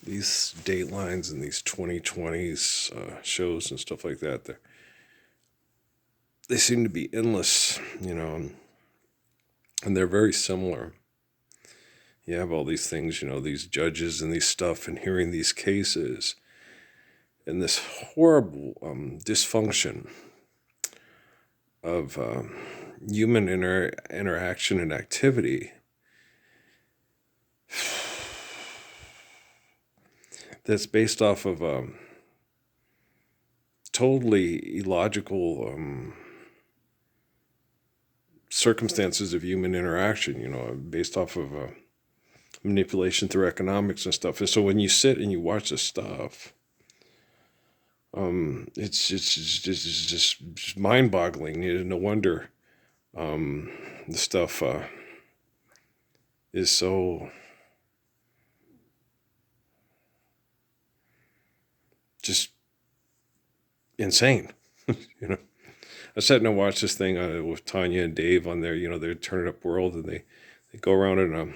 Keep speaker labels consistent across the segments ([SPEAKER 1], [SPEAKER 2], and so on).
[SPEAKER 1] these Datelines and these 2020s shows and stuff like that, they seem to be endless, and they're very similar. You have all these things, these judges and these stuff, and hearing these cases and this horrible dysfunction of human interaction and activity that's based off of totally illogical circumstances of human interaction, based off of manipulation through economics and stuff. And so when you sit and you watch this stuff, it's just mind-boggling. No wonder the stuff is so just insane. I sat and I watched this thing with Tanya and Dave on there. They're Turn It Up World, and they go around in a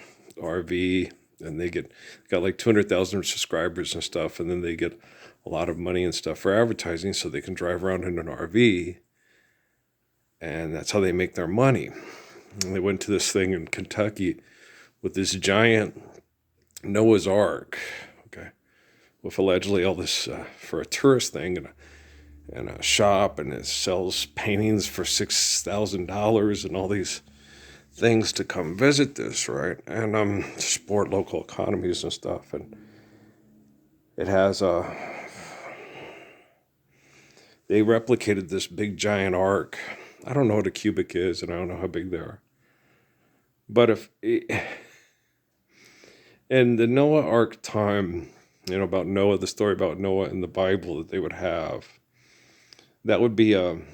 [SPEAKER 1] RV, and they got like 200,000 subscribers and stuff, and then they get a lot of money and stuff for advertising, so they can drive around in an RV, and that's how they make their money. And they went to this thing in Kentucky with this giant Noah's Ark, okay, with allegedly all this for a tourist thing, and a shop, and it sells paintings for $6,000 and all these things to come visit this, right? And support local economies and stuff. And it has they replicated this big giant ark. I don't know what a cubic is, and I don't know how big they are. But in the Noah Ark time, about Noah, the story about Noah in the Bible that they would have, that would be an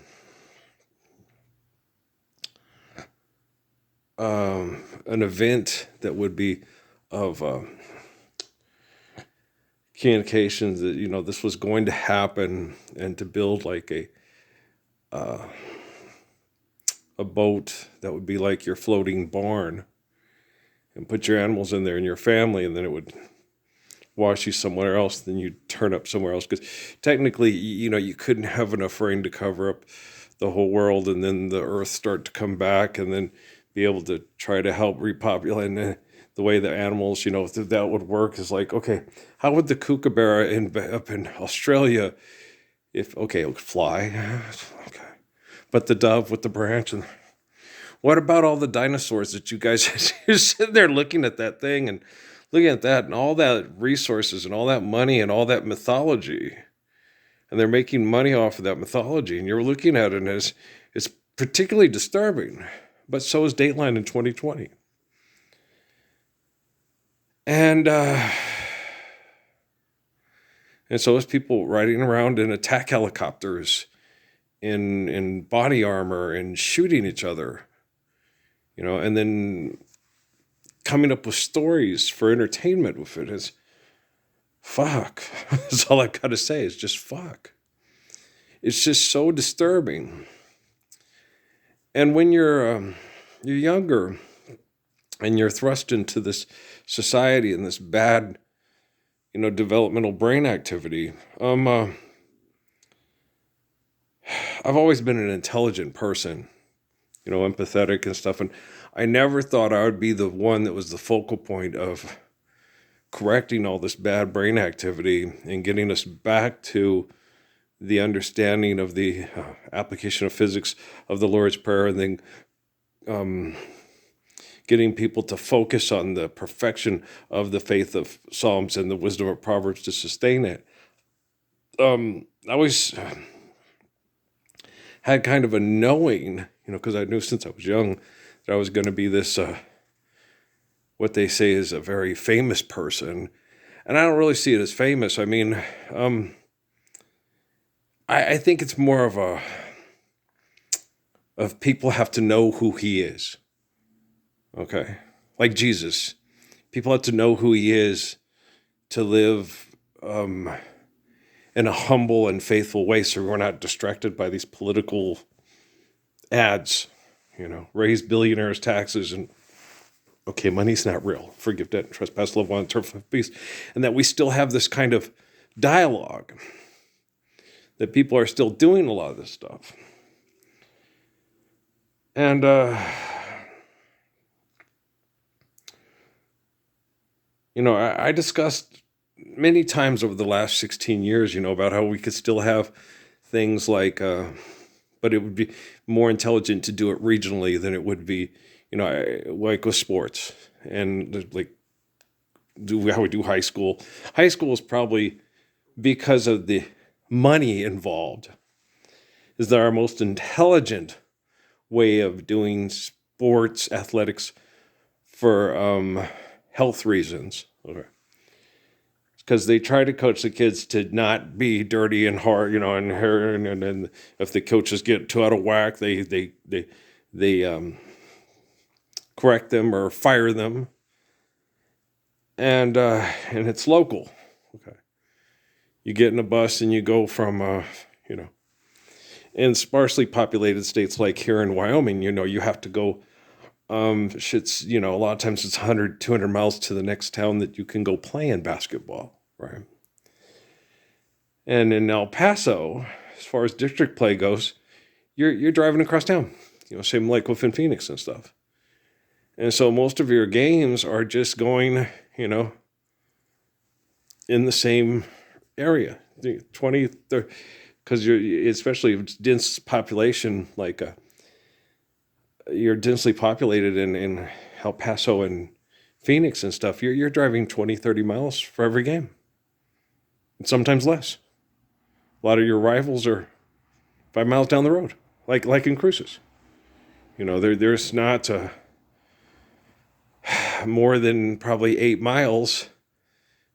[SPEAKER 1] event that would be of communications that this was going to happen, and to build like a boat that would be like your floating barn, and put your animals in there and your family, and then it would wash you somewhere else, then you'd turn up somewhere else, because technically you couldn't have enough rain to cover up the whole world, and then the earth start to come back, and then be able to try to help repopulate. And the way the animals, that would work is like, okay, how would the kookaburra up in Australia, it would fly, okay, but the dove with the branch, and what about all the dinosaurs that you guys are sitting there looking at that thing and looking at that and all that resources and all that money and all that mythology, and they're making money off of that mythology, and you're looking at it as it's particularly disturbing. But so is Dateline in 2020. And so is people riding around in attack helicopters in body armor and shooting each other, and then coming up with stories for entertainment with it. Is fuck. That's all I gotta say, is just fuck. It's just so disturbing. And when you're younger and you're thrust into this society and this bad, developmental brain activity, I've always been an intelligent person, empathetic and stuff, and I never thought I would be the one that was the focal point of correcting all this bad brain activity and getting us back to the understanding of the application of physics of the Lord's Prayer, and then getting people to focus on the perfection of the faith of Psalms and the wisdom of Proverbs to sustain it. I always had kind of a knowing, because I knew since I was young that I was going to be this, what they say is a very famous person. And I don't really see it as famous. I mean, I think it's more of people have to know who he is. Okay. Like Jesus. People have to know who he is to live in a humble and faithful way, so we're not distracted by these political ads, raise billionaires' taxes and Okay, money's not real. Forgive debt and trespass, love one, turn from peace. And that we still have this kind of dialogue, that people are still doing a lot of this stuff. And I discussed many times over the last 16 years, about how we could still have things like, but it would be more intelligent to do it regionally than it would be, like with sports and like how we do high school. High school is probably, because of the money involved, is our most intelligent way of doing sports, athletics for health reasons. Okay. Because they try to coach the kids to not be dirty and hard, and if the coaches get too out of whack, they correct them or fire them, and it's local. Okay, you get in a bus and you go from in sparsely populated states like here in Wyoming, you have to go. A lot of times it's 100, 200 miles to the next town that you can go play in basketball, right? And in El Paso, as far as district play goes, you're driving across town, same like within Phoenix and stuff. And so most of your games are just going, in the same area, 20, 30, because especially if it's dense population, like you're densely populated in El Paso and Phoenix and stuff, you're driving 20, 30 miles for every game. And sometimes less. A lot of your rivals are 5 miles down the road, like in Cruces. There's not more than probably 8 miles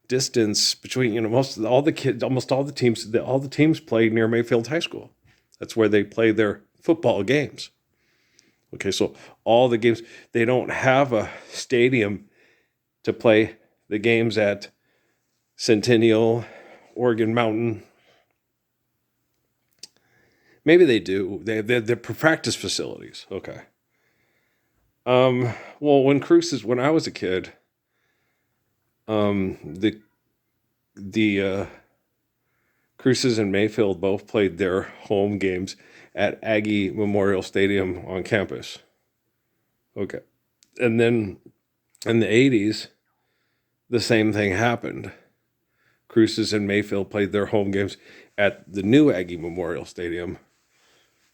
[SPEAKER 1] distance between, almost all the teams play near Mayfield High School. That's where they play their football games. Okay, so all the games, they don't have a stadium to play the games at Centennial, Oregon Mountain. Maybe they do. They're practice facilities. Okay. Well, when I was a kid, the Cruces and Mayfield both played their home games at Aggie Memorial Stadium on campus. Okay. And then in the 80s, the same thing happened. Cruces and Mayfield played their home games at the new Aggie Memorial Stadium,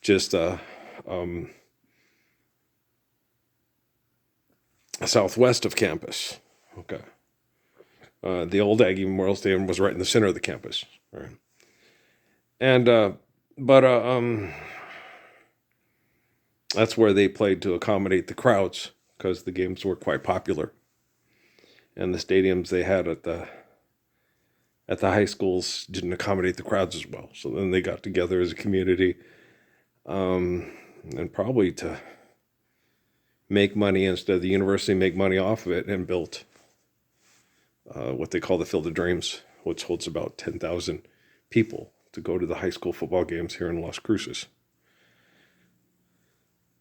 [SPEAKER 1] just southwest of campus. Okay. The old Aggie Memorial Stadium was right in the center of the campus. Right. And that's where they played to accommodate the crowds, because the games were quite popular, and the stadiums they had at the high schools didn't accommodate the crowds as well. So then they got together as a community, and probably to make money instead of the university make money off of it, and built what they call the Field of Dreams, which holds about 10,000 people to go to the high school football games here in Las Cruces.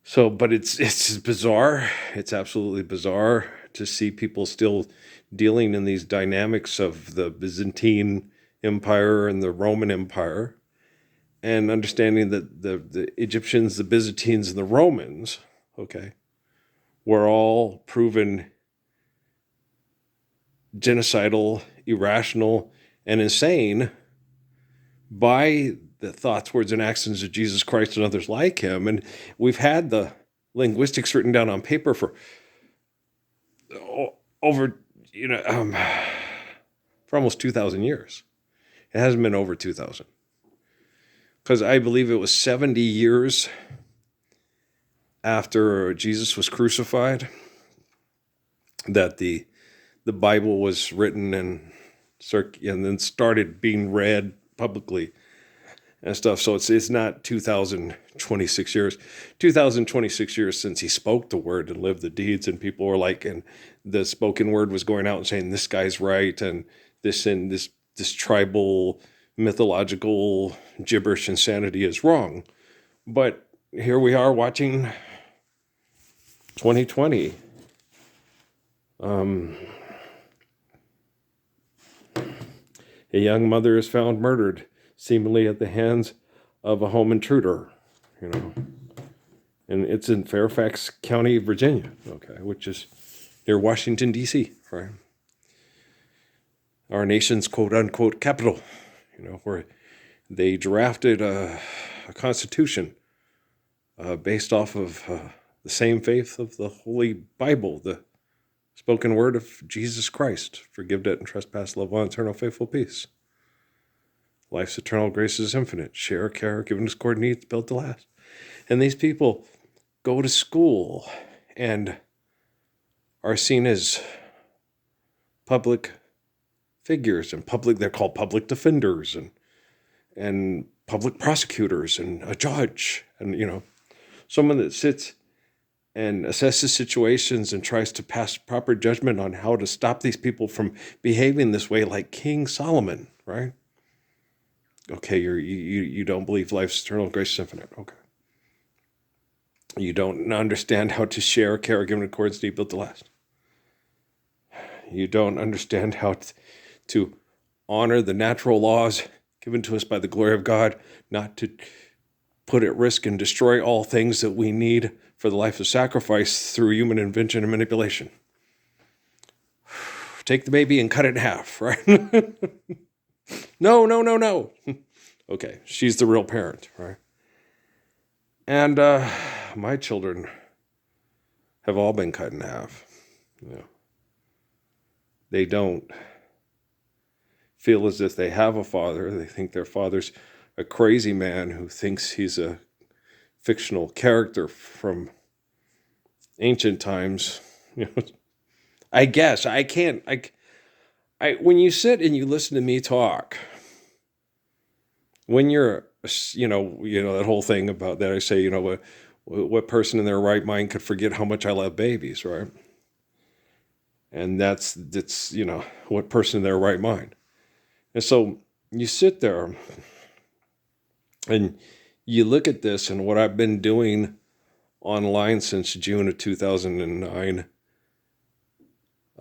[SPEAKER 1] So, but it's bizarre. It's absolutely bizarre to see people still dealing in these dynamics of the Byzantine Empire and the Roman Empire, and understanding that the Egyptians, the Byzantines, and the Romans, okay, were all proven genocidal, irrational, and insane by the thoughts, words, and actions of Jesus Christ and others like him. And we've had the linguistics written down on paper for over, for almost 2,000 years. It hasn't been over 2,000. Because I believe it was 70 years after Jesus was crucified that the Bible was written and then started being read publicly and stuff. So it's not 2,026 years. 2,026 years since he spoke the word and lived the deeds, and people were like, and the spoken word was going out and saying, this guy's right, and this tribal mythological gibberish insanity is wrong. But here we are watching 2020 Um, a young mother is found murdered, seemingly at the hands of a home intruder, you know. And it's in Fairfax County, Virginia, okay, which is near Washington, D.C., right? Our nation's quote-unquote capital, you know, where they drafted a constitution based off of the same faith of the Holy Bible, the spoken word of Jesus Christ. Forgive debt and trespass, love one, eternal, faithful peace. Life's eternal grace is infinite. Share, care, given discord, needs, built to last. And these people go to school and are seen as public figures and they're called public defenders and public prosecutors and a judge and, you know, someone that sits and assesses situations and tries to pass proper judgment on how to stop these people from behaving this way, like King Solomon, right? Okay, you don't believe life's eternal, grace is infinite. Okay. You don't understand how to share, care, given accords, deep, built to last. You don't understand how to honor the natural laws given to us by the glory of God, not to put at risk and destroy all things that we need for the life of sacrifice through human invention and manipulation. Take the baby and cut it in half, right? No. Okay, she's the real parent, right? And my children have all been cut in half. You know, they don't feel as if they have a father. They think their father's a crazy man who thinks he's a fictional character from ancient times. You know, I guess I can't. When you sit and you listen to me talk, when you're, you know that whole thing about that, I say, you know, what person in their right mind could forget how much I love babies, right? And that's you know, what person in their right mind. And so you sit there and you look at this and what I've been doing online since June of 2009,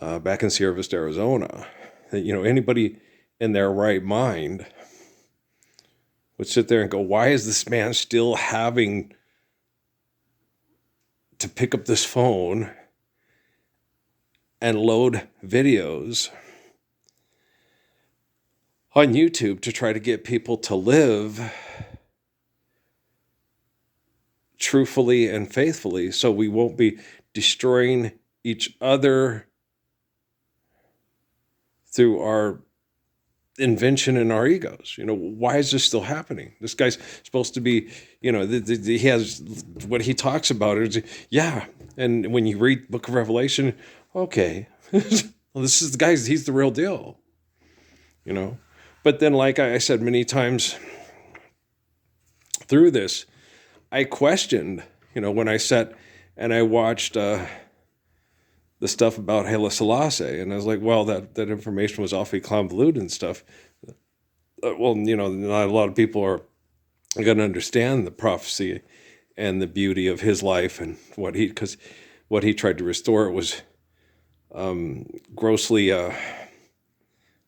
[SPEAKER 1] back in Sierra Vista, Arizona, that, you know, anybody in their right mind would sit there and go, why is this man still having to pick up this phone and load videos on YouTube to try to get people to live truthfully and faithfully so we won't be destroying each other through our invention and our egos? You know, why is this still happening? This guy's supposed to be, you know, he has what he talks about is, yeah. And when you read Book of Revelation, okay, well, this is the guy, he's the real deal, you know. But then, like I said many times through this, I questioned, you know, when I sat and I watched the stuff about Haile Selassie, and I was like, well, that information was awfully convoluted and stuff. Well, you know, not a lot of people are going to understand the prophecy and the beauty of his life and what he tried to restore was grossly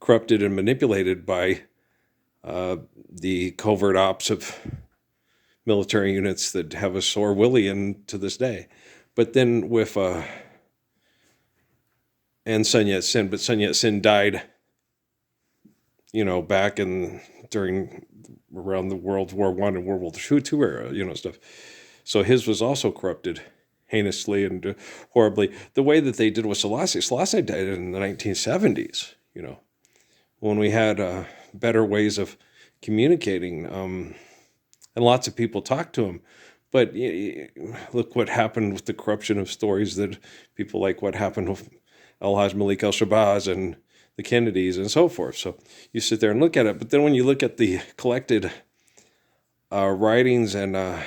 [SPEAKER 1] corrupted and manipulated by the covert ops of military units that have a sore willy in to this day. But then with and Sun Yat-sen, but Sun Yat-sen died, you know, back around the World War I and World War II era, you know, stuff. So his was also corrupted heinously and horribly. The way that they did with Selassie died in the 1970s, you know, when we had better ways of communicating, and lots of people talked to him. But look what happened with the corruption of stories that people like what happened with Alhaj Malik al-Shabazz and the Kennedys and so forth. So you sit there and look at it. But then when you look at the collected writings and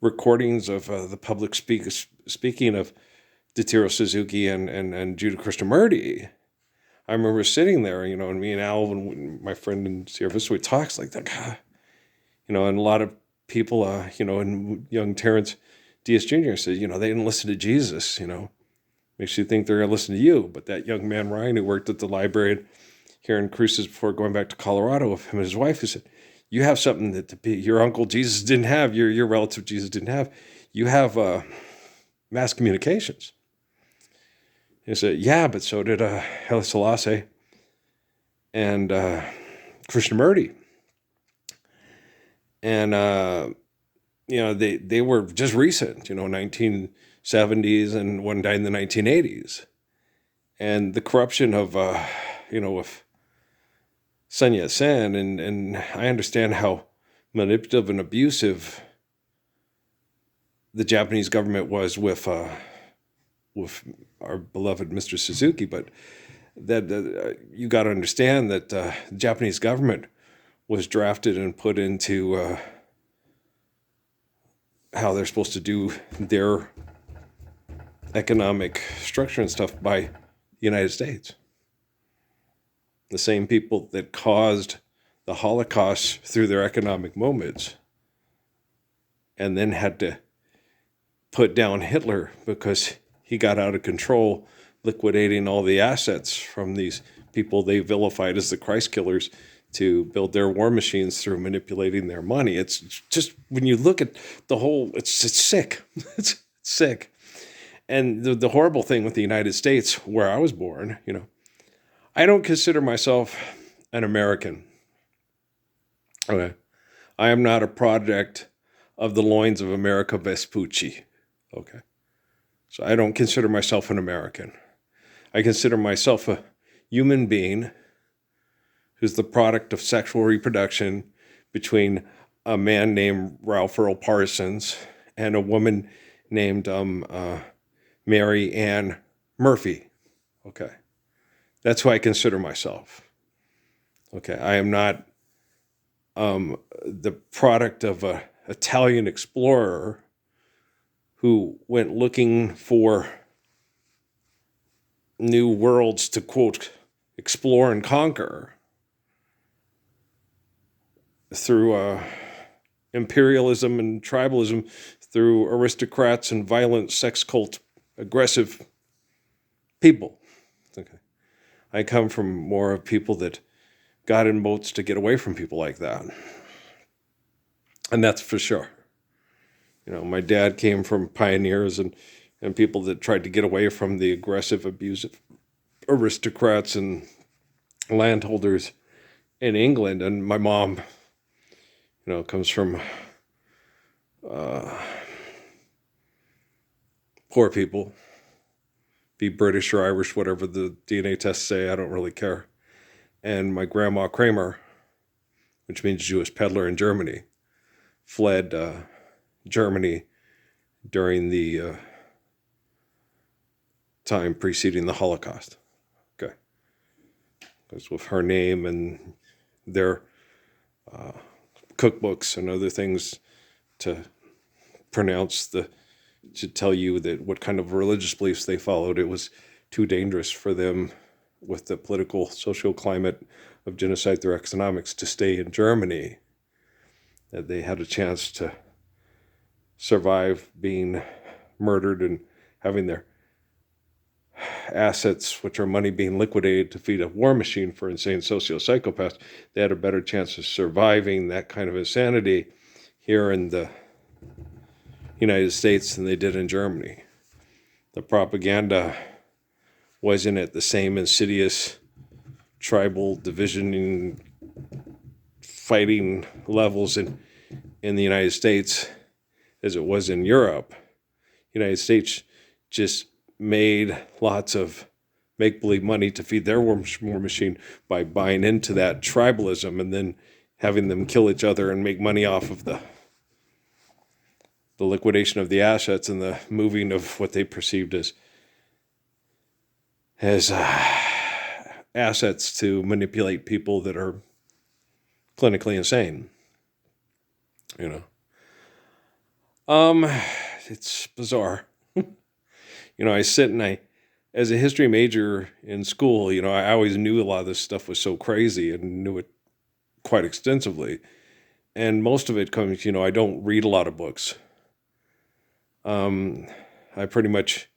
[SPEAKER 1] recordings of the public speaking of Datiro Suzuki and Judah Krishnamurti, I remember sitting there, you know, and me and Alvin, my friend in Sierra Vista, we talked like that, you know, and a lot of people, you know, and young Terrence Diaz Jr. said, they didn't listen to Jesus, makes you think they're going to listen to you. But that young man, Ryan, who worked at the library here in Cruces before going back to Colorado with him and his wife, who said, you have something that your uncle Jesus didn't have, your relative Jesus didn't have. You have mass communications. He said, yeah, but so did Haile Selassie and Krishnamurti. And, they were just recent, 1970s, and one died in the 1980s. And the corruption of, with Sun Yat-sen, and I understand how manipulative and abusive the Japanese government was with our beloved Mr. Suzuki, but that you got to understand that the Japanese government was drafted and put into how they're supposed to do their economic structure and stuff by the United States. The same people that caused the Holocaust through their economic moments and then had to put down Hitler because he got out of control, liquidating all the assets from these people they vilified as the Christ killers to build their war machines through manipulating their money. It's just, when you look at the whole, it's sick. It's sick. And the horrible thing with the United States, where I was born, I don't consider myself an American. Okay. I am not a product of the loins of America Vespucci. Okay. So I don't consider myself an American. I consider myself a human being who's the product of sexual reproduction between a man named Ralph Earl Parsons and a woman named Mary Ann Murphy. Okay. That's who I consider myself. Okay. I am not the product of an Italian explorer who went looking for new worlds to, quote, explore and conquer through imperialism and tribalism, through aristocrats and violent sex cult, aggressive people. Okay. I come from more of people that got in boats to get away from people like that. And that's for sure. My dad came from pioneers and people that tried to get away from the aggressive, abusive aristocrats and landholders in England. And my mom, comes from poor people, be British or Irish, whatever the DNA tests say, I don't really care. And my grandma Kramer, which means Jewish peddler in Germany, fled Germany during the time preceding the Holocaust. Okay. Because with her name and their cookbooks and other things to tell you that what kind of religious beliefs they followed, it was too dangerous for them with the political, social climate of genocide through economics to stay in Germany, that they had a chance to survive being murdered and having their assets, which are money, being liquidated to feed a war machine for insane socio-psychopaths. They had a better chance of surviving that kind of insanity here in the United States than they did in Germany. The propaganda wasn't at the same insidious tribal division fighting levels in the United States as it was in Europe. The United States just made lots of make-believe money to feed their war machine by buying into that tribalism and then having them kill each other and make money off of the liquidation of the assets and the moving of what they perceived as assets to manipulate people that are clinically insane. It's bizarre. I sit and as a history major in school, I always knew a lot of this stuff was so crazy and knew it quite extensively. And most of it comes, I don't read a lot of books. Um, I pretty much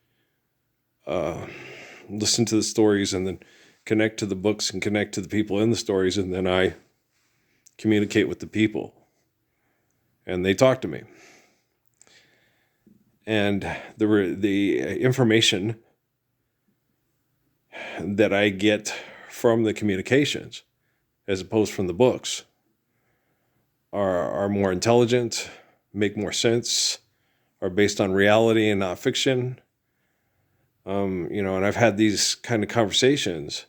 [SPEAKER 1] listen to the stories and then connect to the books and connect to the people in the stories, and then I communicate with the people, and they talk to me. And the information that I get from the communications, as opposed from the books, are more intelligent, make more sense, are based on reality and not fiction. And I've had these kind of conversations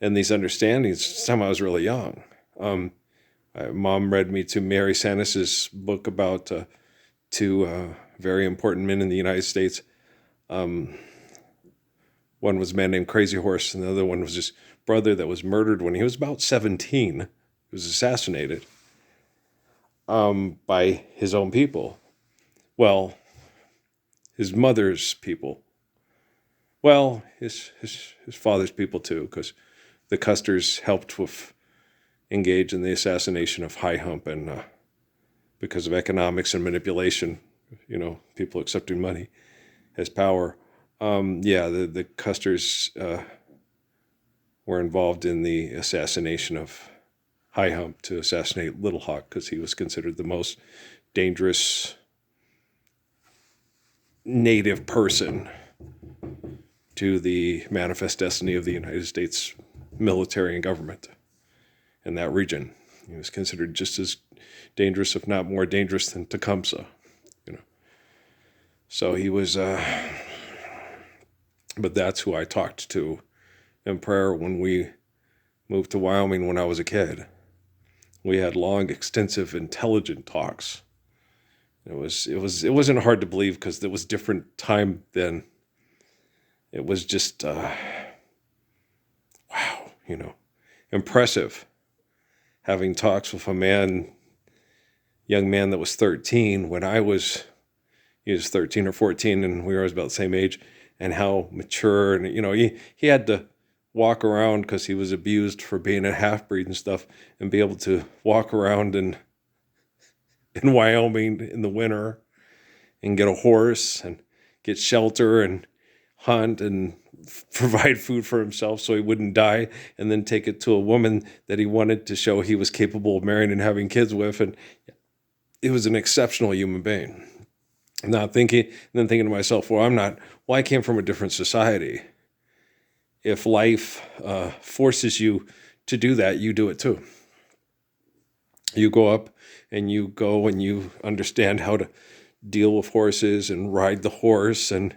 [SPEAKER 1] and these understandings since the time I was really young. Mom read me to Mary Sanis's book about two very important men in the United States. One was a man named Crazy Horse, and the other one was his brother that was murdered when he was about 17. He was assassinated by his own people. Well, his mother's people. Well, his father's people too, because the Custers helped engage in the assassination of High Hump, and because of economics and manipulation, people accepting money as power. The Custers were involved in the assassination of High Hump to assassinate Little Hawk, because he was considered the most dangerous native person to the manifest destiny of the United States military and government in that region. He was considered just as dangerous, if not more dangerous, than Tecumseh. So he was, but that's who I talked to in prayer when we moved to Wyoming when I was a kid. We had long, extensive, intelligent talks. It wasn't hard to believe because it was different time then. It was just, wow, impressive having talks with young man that was 13 when he was 13 or 14, and we were about the same age, and how mature, and, he had to walk around because he was abused for being a half-breed and stuff, and be able to walk around in Wyoming in the winter and get a horse and get shelter and hunt and provide food for himself so he wouldn't die, and then take it to a woman that he wanted to show he was capable of marrying and having kids with. And he was an exceptional human being. Thinking to myself, I came from a different society. If life forces you to do that, you do it too. You go up and you go and you understand how to deal with horses and ride the horse and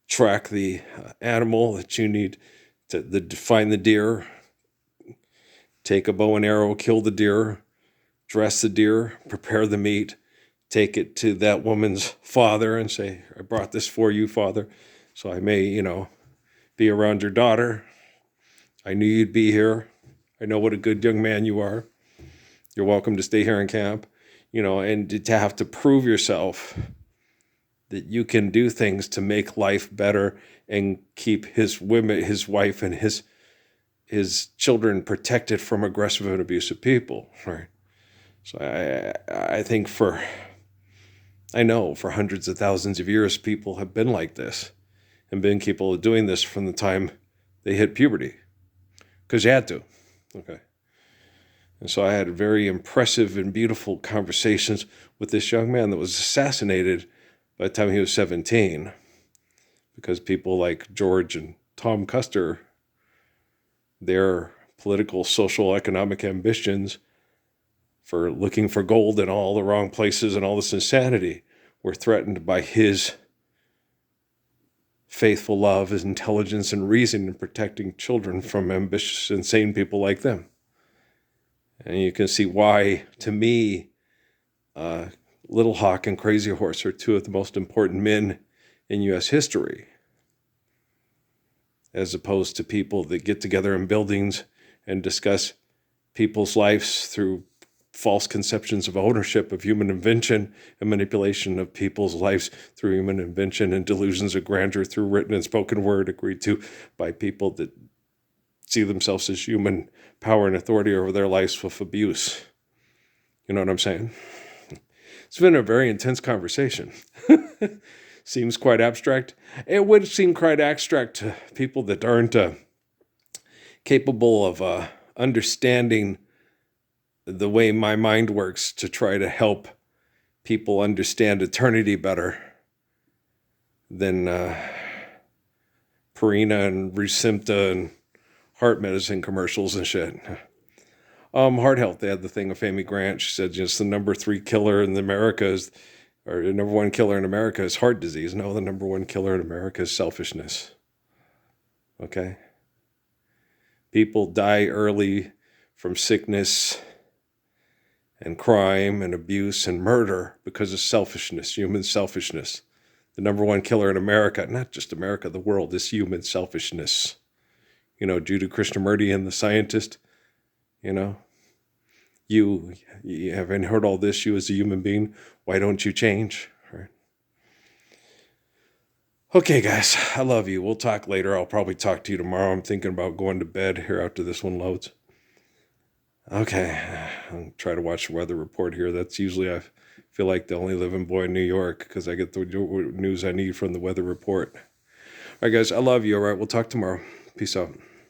[SPEAKER 1] track the animal that you need to find the deer, take a bow and arrow, kill the deer, dress the deer, prepare the meat, take it to that woman's father and say, I brought this for you, Father, so I may, be around your daughter. I knew you'd be here. I know what a good young man you are. You're welcome to stay here in camp, and to have to prove yourself that you can do things to make life better and keep his wife, and his children protected from aggressive and abusive people, right? So I think I know for hundreds of thousands of years, people have been like this and been capable of doing this from the time they hit puberty, because you had to, okay? And so I had very impressive and beautiful conversations with this young man that was assassinated by the time he was 17, because people like George and Tom Custer, their political, social, economic ambitions for looking for gold in all the wrong places and all this insanity were threatened by his faithful love, his intelligence and reason in protecting children from ambitious, insane people like them. And you can see why, to me, Little Hawk and Crazy Horse are two of the most important men in U.S. history, as opposed to people that get together in buildings and discuss people's lives through false conceptions of ownership of human invention and manipulation of people's lives through human invention and delusions of grandeur through written and spoken word agreed to by people that see themselves as human power and authority over their lives with abuse. You know what I'm saying? It's been a very intense conversation. Seems quite abstract. It would seem quite abstract to people that aren't capable of understanding the way my mind works to try to help people understand eternity better than Purina and Recimta and heart medicine commercials and shit. Heart health, they had the thing of Amy Grant. She said just the number 3 killer in America is, or the number 1 killer in America is heart disease. No, the number 1 killer in America is selfishness. Okay? People die early from sickness and crime and abuse and murder because of selfishness, human selfishness. The number 1 killer in America, not just America, the world, is human selfishness. You know, Jiddu Krishnamurti and the scientist, you know, you haven't heard all this, you as a human being, why don't you change? Right? Okay, guys, I love you. We'll talk later. I'll probably talk to you tomorrow. I'm thinking about going to bed here after this one loads. Okay, I'll try to watch the weather report here. That's usually, I feel like, the only living boy in New York because I get the news I need from the weather report. All right, guys, I love you. All right, we'll talk tomorrow. Peace out.